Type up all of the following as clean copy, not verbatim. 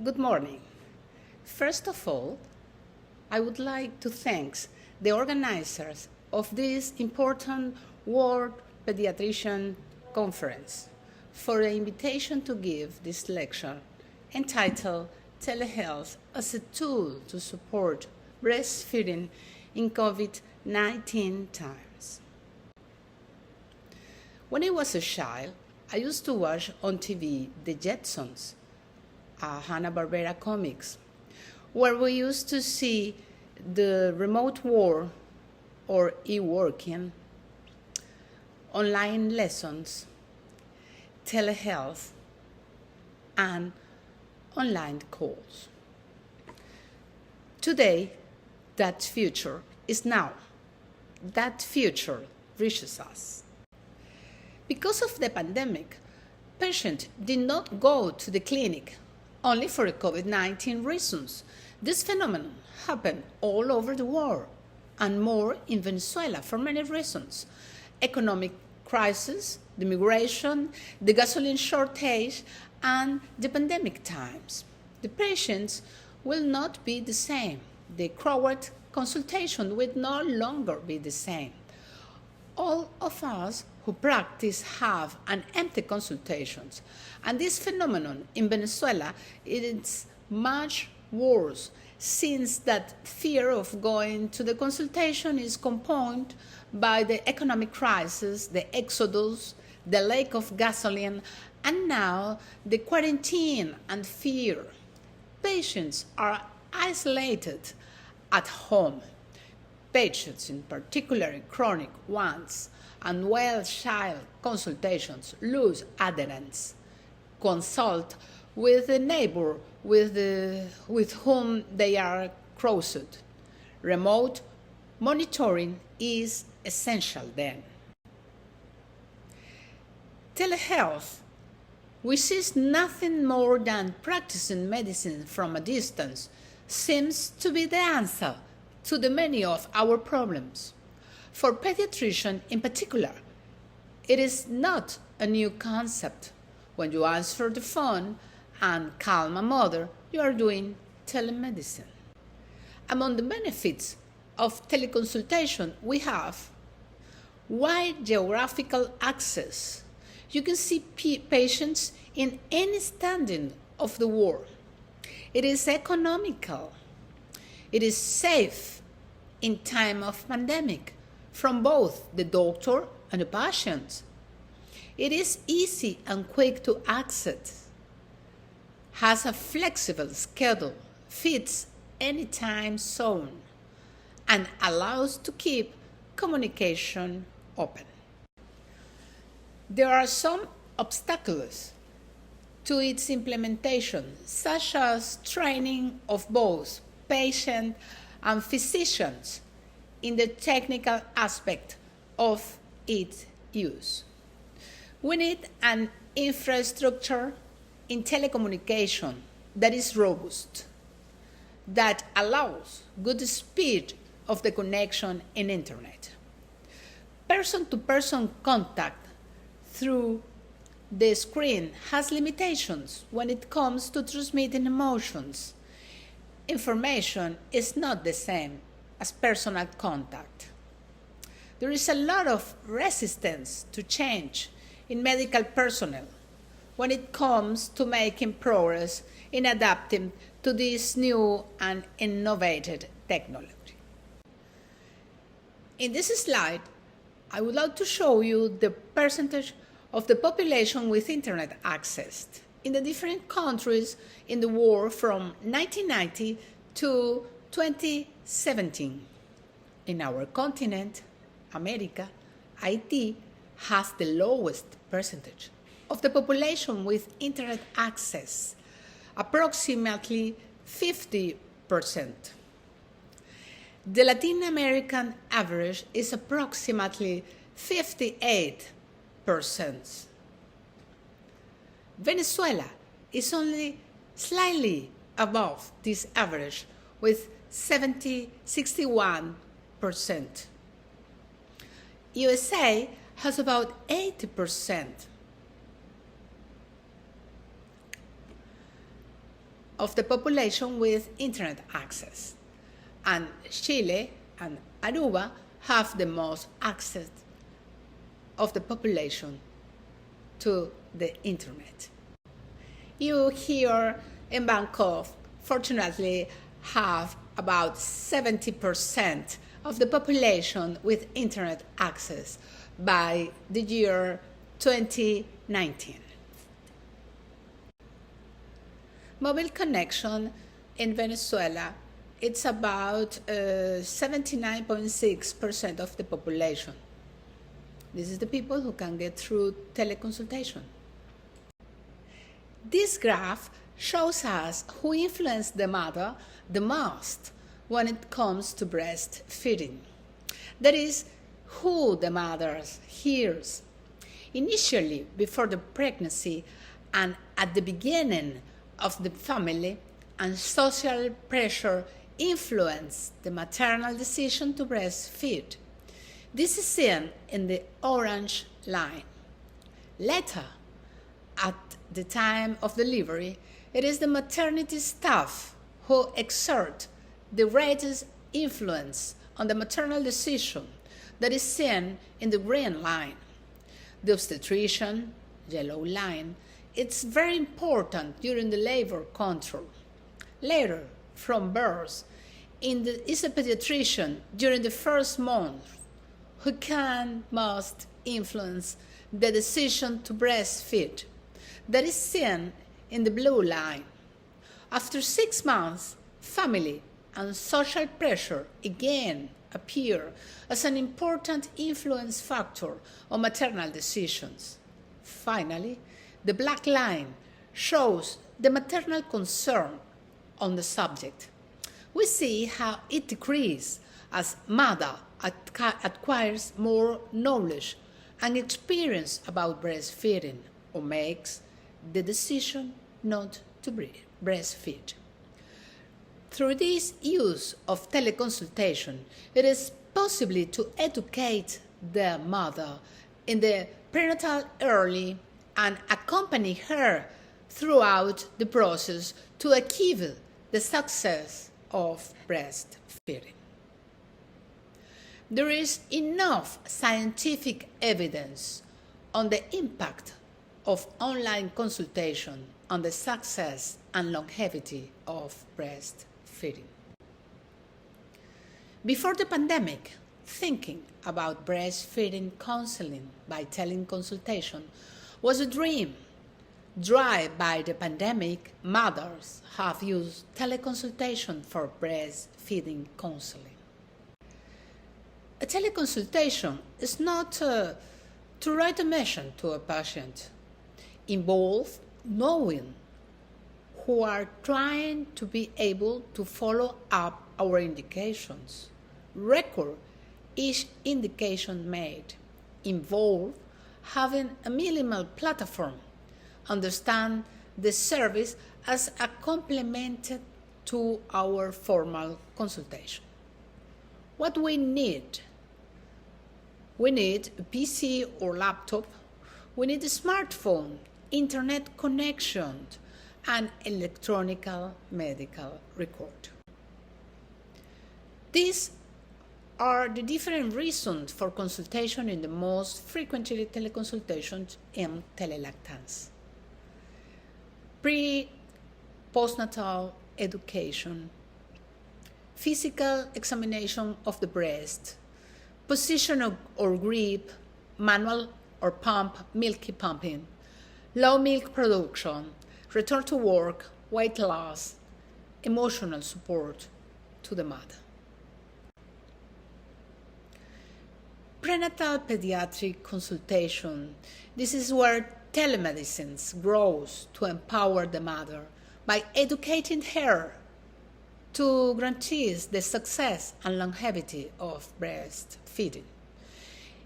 Good morning. First of all, I would like to thank the organizers of this important World Pediatrician Conference for the invitation to give this lecture entitled Telehealth as a Tool to Support Breastfeeding in COVID-19 Times. When I was a child, I used to watch on TV The Jetsons, Hanna-Barbera comics, where we used to see the remote work or e-working, online lessons, telehealth, and online calls. Today, that future is now. That future reaches us. Because of the pandemic, patients did not go to the clinic only for COVID-19 reasons. This phenomenon happened all over the world and more in Venezuela for many reasons. Economic crisis, the migration, the gasoline shortage, and the pandemic times. The patients will not be the same. The crowded consultation will no longer be the same. All of us who practice have an empty consultations, and this phenomenon in Venezuela is much worse since that fear of going to the consultation is compounded by the economic crisis, the exodus, the lack of gasoline, and now the quarantine and fear. Patients are isolated at home. Patients, in particular chronic ones, and well-child consultations lose adherence. Consult with the neighbor with whom they are crossed. Remote monitoring is essential then. Telehealth, which is nothing more than practicing medicine from a distance, seems to be the answer to the many of our problems. For pediatricians in particular, it is not a new concept. When you answer the phone and calm a mother, you are doing telemedicine. Among the benefits of teleconsultation, we have wide geographical access. You can see patients in any standing of the world. It is economical. It is safe in time of pandemic from both the doctor and the patient. It is easy and quick to access, has a flexible schedule, fits any time zone, and allows to keep communication open. There are some obstacles to its implementation, such as training of both patients and physicians in the technical aspect of its use. We need an infrastructure in telecommunication that is robust, that allows good speed of the connection in internet. Person-to-person contact through the screen has limitations when it comes to transmitting emotions. Information is not the same as personal contact. There is a lot of resistance to change in medical personnel when it comes to making progress in adapting to this new and innovative technology. In this slide, I would like to show you the percentage of the population with internet access in the different countries in the world from 1990 to 2017. In our continent, America, IT has the lowest percentage of the population with internet access, approximately 50%. The Latin American average is approximately 58%. Venezuela is only slightly above this average with 61%. USA has about 80%. of the population with internet access, and Chile and Aruba have the most access of the population to the internet. You here in Bangkok, fortunately, have about 70% of the population with internet access by the year 2019. Mobile connection in Venezuela, it's about 79.6% of the population. This is the people who can get through teleconsultation. This graph shows us who influenced the mother the most when it comes to breastfeeding. That is, who the mother hears. Initially, before the pregnancy and at the beginning of the family, and social pressure influence the maternal decision to breastfeed. This is seen in the orange line. Later, at the time of delivery, it is the maternity staff who exert the greatest influence on the maternal decision that is seen in the green line. The obstetrician, yellow line, it's very important during the labor control. Later, from birth, is a pediatrician during the first month who must influence the decision to breastfeed. That is seen in the blue line. After 6 months, family and social pressure again appear as an important influence factor on maternal decisions. Finally, the black line shows the maternal concern on the subject. We see how it decreases as mother acquires more knowledge and experience about breastfeeding or makes the decision not to breastfeed. Through this use of teleconsultation, it is possible to educate the mother in the prenatal early and accompany her throughout the process to achieve the success of breastfeeding. There is enough scientific evidence on the impact of online consultation on the success and longevity of breastfeeding. Before the pandemic, thinking about breastfeeding counseling by teleconsultation was a dream. Driven by the pandemic, mothers have used teleconsultation for breastfeeding counseling. A teleconsultation is not to write a message to a patient. Involves knowing who are trying to be able to follow up our indications, record each indication made, involve having a minimal platform, understand the service as a complement to our formal consultation. What we need? We need a PC or laptop, we need a smartphone, internet connection, and electronic medical record. These are the different reasons for consultation in the most frequently teleconsultations in telelactance. Postnatal education, physical examination of the breast, position or grip, manual or pump, milky pumping, low milk production, return to work, weight loss, emotional support to the mother. Prenatal pediatric consultation. This is where telemedicine grows to empower the mother by educating her to guarantee the success and longevity of breastfeeding,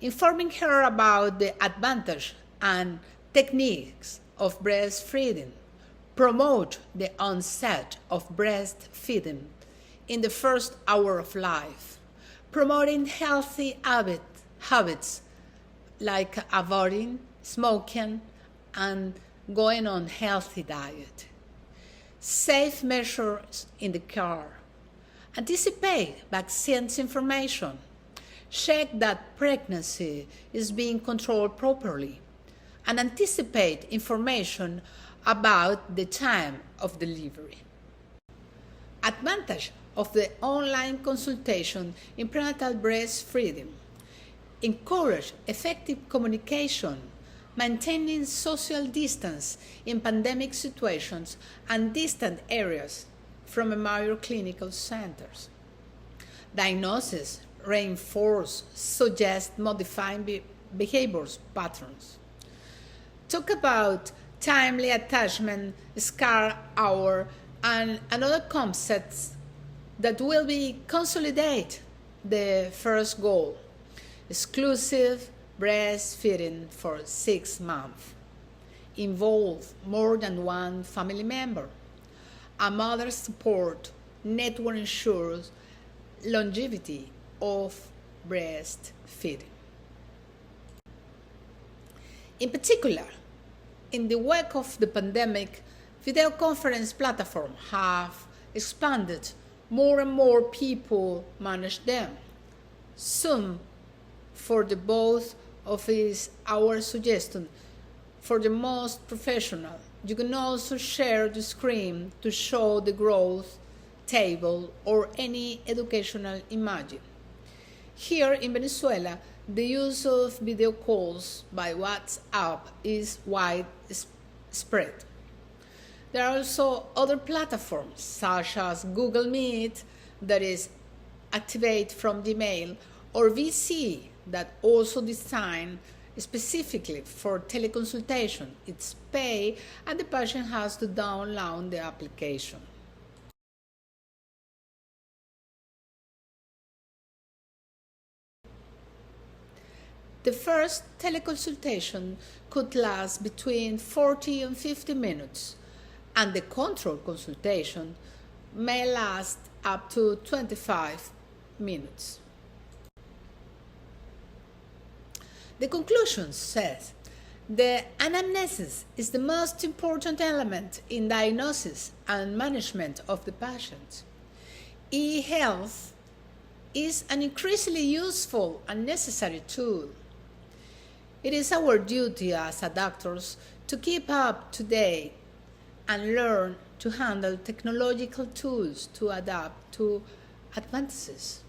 informing her about the advantage and techniques of breastfeeding, promote the onset of breastfeeding in the first hour of life, promoting healthy habits like avoiding smoking and going on healthy diet, safe measures in the car, anticipate vaccines information, check that pregnancy is being controlled properly, and anticipate information about the time of delivery. Advantage of the online consultation in prenatal breastfeeding: encourage effective communication, maintaining social distance in pandemic situations and distant areas from major clinical centers. Diagnosis reinforce, suggest modifying behaviors patterns. Talk about timely attachment, scar hour, and other concepts that will be consolidate the first goal: exclusive breastfeeding for 6 months. Involve more than one family member. A mother's support network ensures longevity of breastfeeding. In particular, in the wake of the pandemic, video conference platforms have expanded. More and more people manage them. Zoom, for the both of is our suggestion for the most professional. You can also share the screen to show the growth table or any educational image. Here in Venezuela, the use of video calls by WhatsApp is widespread. There are also other platforms such as Google Meet that is activate from Gmail, or VC that also designed specifically for teleconsultation. It's paid and the patient has to download the application. The first teleconsultation could last between 40 and 50 minutes, and the control consultation may last up to 25 minutes. The conclusion says the anamnesis is the most important element in diagnosis and management of the patient. E-health is an increasingly useful and necessary tool. It is our duty as doctors to keep up to date and learn to handle technological tools to adapt to advances.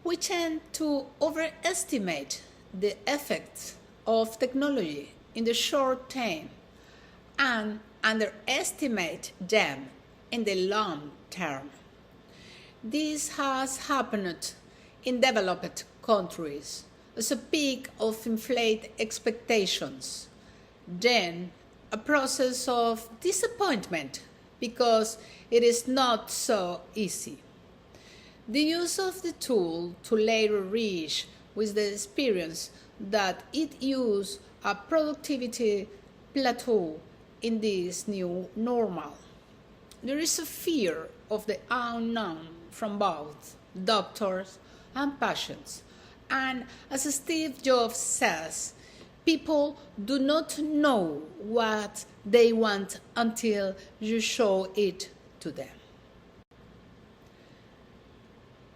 We tend to overestimate the effects of technology in the short term and underestimate them in the long term. This has happened in developed countries as a peak of inflated expectations, then a process of disappointment because it is not so easy. The use of the tool to later reach with the experience that it used a productivity plateau in this new normal. There is a fear of the unknown from both doctors and patients. And as Steve Jobs says, people do not know what they want until you show it to them.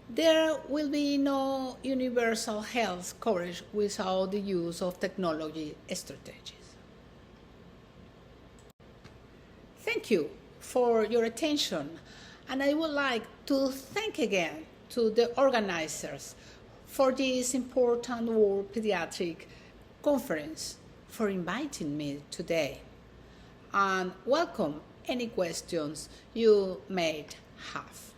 There will be no universal health coverage without the use of technology strategies. Thank you for your attention, and I would like to thank again to the organizers for this important World Pediatric Conference for inviting me today, and welcome any questions you may have.